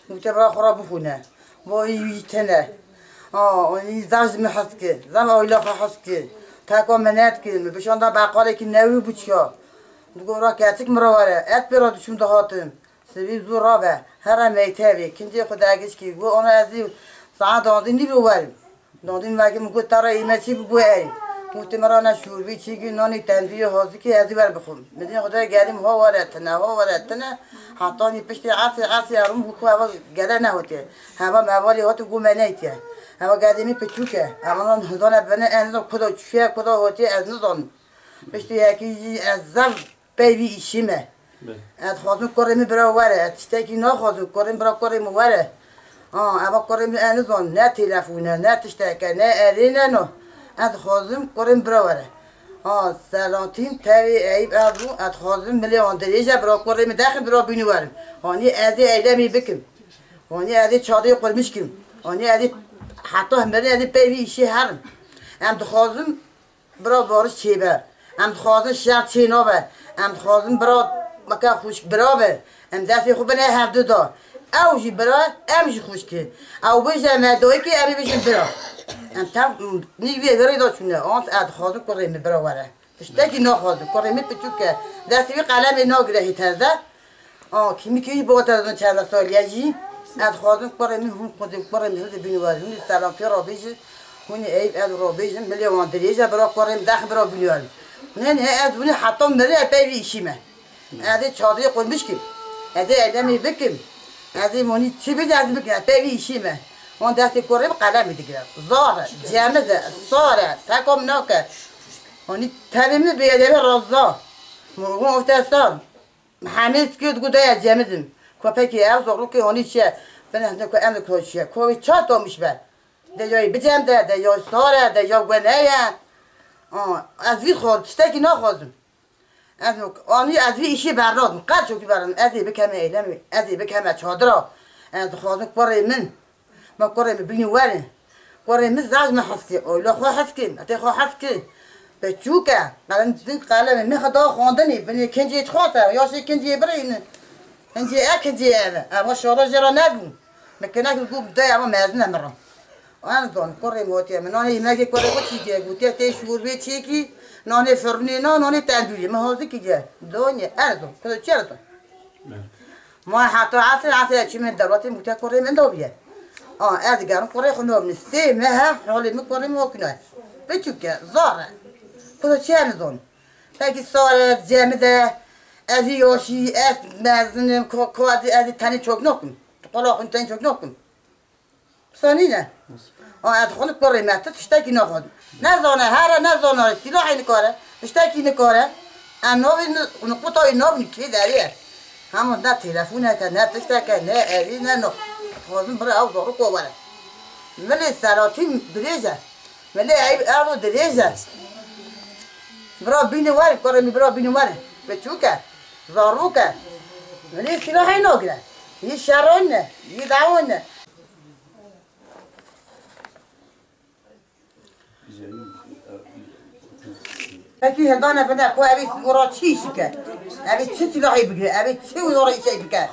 متبرا خراب بخونه وای تنه اونی زوج محس که زم اولا خاص که تاکو منات که بشون دا بقاله که نوی بچیا دگورا کاتک مرواره ات براد شون دهاتم سبی زورابه هر میتابی کنجی خداگش کی و اون ازی ساعت دادنی بواریم دادن وقتی مگو ترا ایمتی بگویی متمرانه شوربی چیگی نانی تندی هازی که ازی بر بخون مدین خدای گردیم ها وارتنه حتی نی پشت عاصی ارم بخو هوا گله نهوته هوا موالی هات گومنیته هوا گردیمی پچوکه اما هزار بنه انو کدا چیه کدا هاتی از نزان پشت یکی از زم بیوی ایشیمه از خواهد کارم برای واره تشتکی نخواهد کارم برای کارم واره اما کارم انزان نه تلفونه نه تشتکه نه ارینه نه از خواهدم کارم برای واره سلامتیم تاوی عیب ارو از خواهدم میلیون دریجه برای کارم داخل برای بینوارم هانی ازی ایلمی بکم هانی ازی چادی قرمش کم هانی ازی حتی هم برای ازی بیوی ایشی هرم ام خواهدم برای بارش چی بر ام خواهدم شرط چی نابه ام خواهدم برای مکان خوش برابر ام دستی خوب نه هر دو دا اوجی برا امش خوش که او بشه مدوی که ابی بشه برا ام تام نیوی غری داشونه آنت اد خواهد کریم برابره تشتکی نخواهد کریم پچو که دستی قلم ناگرهی تازه کیمی کی باید از چند سالیه اد خواهد کریم هم خود کریم هست بینواری هم سلام پی رابیج هون ای اد رابیج میلیون دریجه برا کریم داخل برا بینواری نه اد ونی حتی مری پیوی شیمه ادی چادری قرمش کیم ادی ایلمی بکیم ادی مونی چی بیاد بکیم پیوی شیمه اون دستی کریم قلم میگیره زاره جمده ساره تکم نکه اونی ترمی بیادی رازا اون افتادم همه سکوت گودای جمدیم کوپکی از زورو که اونی چه بنده که اند کوچیه کوی چات میشه به دیجای بجمده دیجای ساره دیجای گنایا از وی خورد تکی نخوازم آنی از وی ایشی برادم قد شو که برادم ازی بکم ایلمی ازی بکم چادرا از خواهد کاری من ما کاری بینواره کاری من زاج محسکی اولا خواه حسکیم اتی خواه حسکی به چوکه قلم دین قلم میخدا خواندنی بنی کنجی خواته یا شی کنجی برین کنجی کنجی اما شورا جرا ندون مکنه که گوب دای اما مزنه مرا آن دون کاری موتی من آنی مگه کاری کوچی دیگه گوتی تی شوربه چی کی نانی فرنی نانی تندوری ما هازی کیه دنیا ارزو کدو چی ارزو ما حتی عصر چی من دراتی موتی کاری من دوبیه از گرم کاری خونم نیستی نه هم حالی میکنیم مکنه بچوکه زاره کدو چی ارزون تاکی ساره جمده از یاشی از مزنم کوادی از تنی چوک نکن قلا خون تنی چوک نکن سانی نه از خون کاری مت تشتکی نخواد نزانه هر نزانه سلاحی نکاره تشتکی نکاره انوی نقطه نام نکی داریه همون نه تلفونه که نه تشتکه نه اری نه نو خودم برای او زارو کوباره ملی سراتیم دریجه ملی عیب آرو دریجه برا بینواری کاری می برا بینواری بچوکه زاروکه ملی سلاحی نگیره یه شرونه یه دعونه اکی هندانه فدا کو ابی ورا چیش که ابی چی سلاحی بگیره ابی چی ورا چی بگیره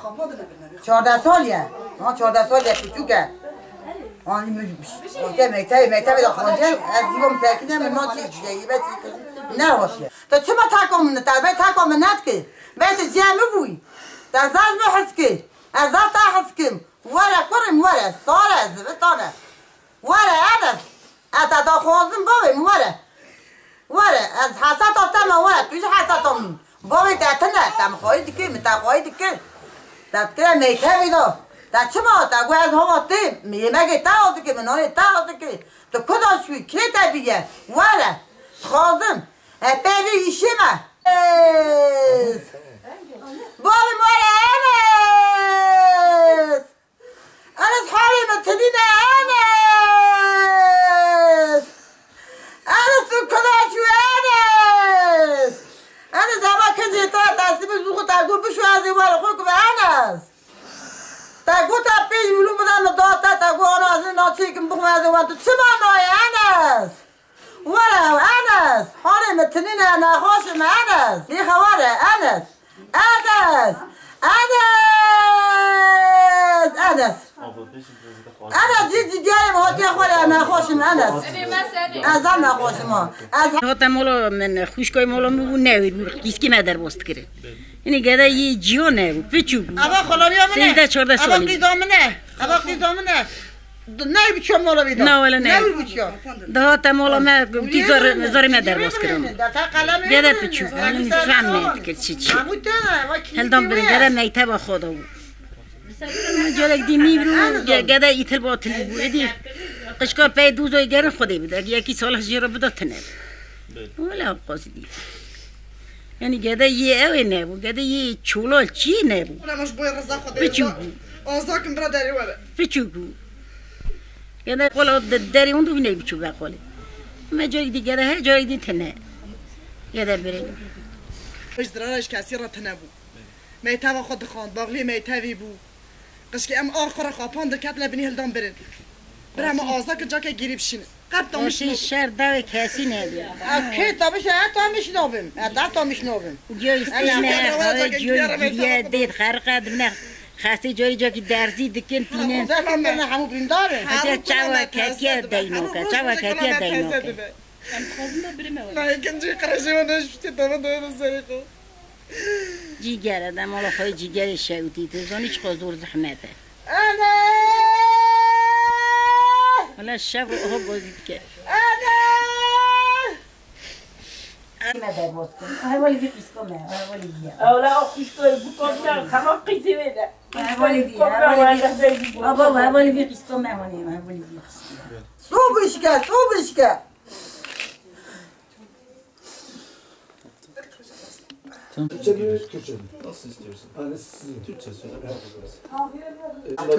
14 سالیه 14 سالیه چوکه آنی میتای دا خونجه از دیوم ساکنه من ما چی جیبه نه باشه تو چه ما تاکم نه تاکم نه که بیت جامع بوی تازه بحث که از تا حس کم ولا کرم ولا صاره زبطانه ولا عدس اتا خوازم بابي ولا از حسات تم ولا توش حساتم بابي تاتنا تم خويد كي متا خويد كي تاتكلا ميتا بيدو تاتشما تاغو از هوا تي ميماگي تاوت كي منوني تاوت كي تو كدا شوي كي تابيه ولا خوازم ابي يشما بابي ولا انا صحابي متدينه أنا سكنا شو أنا زمان كنت تاسيب الزوج تقول بشو هذي ولا خوك بأنس تقول تبي يقولون بدنا ندوات تقول أنا أصلا ناسيكم بخو هذي وانت تسمعنا يا أنس ولا أنس حالي متنين أنا خوش مع أنس ليه خوارة أنس أنس أنا جيت جاي هاتي أخوي أنا خوشم أنس أزم خوشم هات مولا من خوشگاه مولا مو نوید کیسکی مادر باست کرد اینی گدا یه جیونه پیچو أبا خلاص يا منه 14 أبا سالی قدامنه أبا قدامنه نه بچه مولا بیدم نه ولی نه هات مولا ما تی زار مادر باست کردم گدا پیچو این فهم کرد چی هل دام بریم گدا میته با خدا بود جالک دی میبرو گدا ایتل باطل بود ادی قشقا پی دوزای گرن خودی بود یکی سال جیرا بدات نه ولا قصدی یعنی گدا یه اوه نه بود گدا یه چولال چی نه بود انا مش بوي رزاق خدي پیچو اوزاكم برادري ولا پیچو گدا قلا داری اون دو نه پیچو بقوله ما جای دیگه ره جای دی تنه گدا بریم ايش دراش كاسيره تنابو ميتاوا خد خان باغلي ميتاوي بو قشكي ام اخر خابان دركاتنا بني هلدان برن برام اوزاك جاكا گيري بشين قبطا مش ماشي شهر داوي کسی نبود أكيد طبعا تا مش نوبم تا مش نوبم جای نه جای دیگه دید خرقد نه خاصی جای که درزی دکن تینه زفر من همو برینداره هذا چاوا کاتیا داینوکا چاوا کاتیا داینوکا لا يمكن جي قرشي وانا شفتي دابا داير الزريقو جیگر آدم حالا خواهی جیگر شوتی تو زانی چه خود زحمته أنا حالا شب رو آها بازید که مادر باز کن اولی بی قیسکا مه اولی بیا اولا قیسکا بکنم تمام قیسی بده اولی بیا بابا اولی بی قیسکا مه اولی بی صوبش که Türkçe mi, Türkçe mi? Nasıl istiyorsun? Hani sizin Türkçe söyle.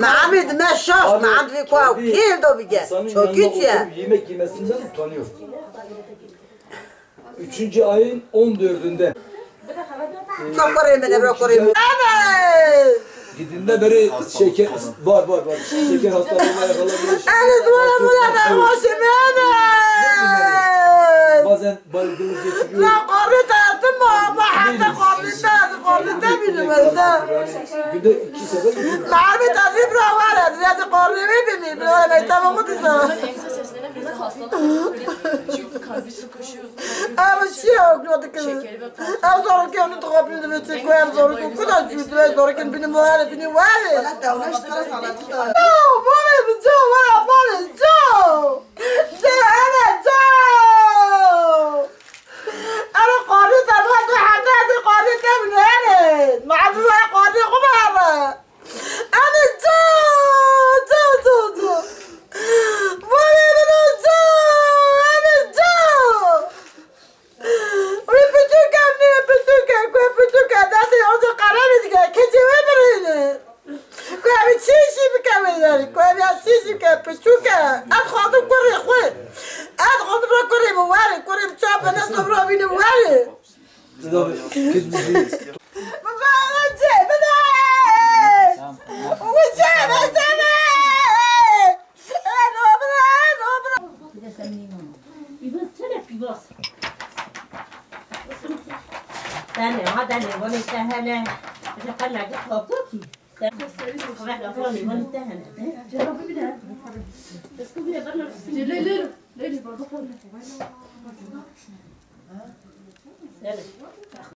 معبد ما شاف معبد في كواو كيل دو بيجا İnsanın شو yanına كيتيا oturup yemek yemesinden utanıyor. 3. ayın 14'ünde سكري من بروكري أنا gidinde beri şeker var. Şeker hastalığına yakalanmış. أنا دولا مولا أنا واشم أنا Bazen baygınlık geçiriyor. لا قريت ما حتى قريت من المرضى Günde 2 sefer gidiyor. معبد أجيب روالد رياض قريبي بني بلا ما يتابعوا تسا Elimize seslenen birine hastalık çünkü kalbi sıkışıyor. أنا شيء أقول لك أنا زورك كانوا تقابلين بتشكوا أنا زورك كنا جودوا زورك بني موالد بني والد لا مامي بجو ولا مامي جو أنا قريت أنا حتى قريت من هنا ما عاد قريت قمارة أنا جو مامي أنا جو بتوكا داتي عود قرار ديك كجي وبرين كوابي تشيشي بكامل كوابي تشيشي بتوكا ادخل كوري خوي ادخل كوري مواري كوري بتشوف الناس تبرو بين مواري دانه ما دانه ولی دهنه از قلنا جت خاطوکی خبر افرانی ولی دهنه جرا ببینه بس ببینه برنامه لیلی برضو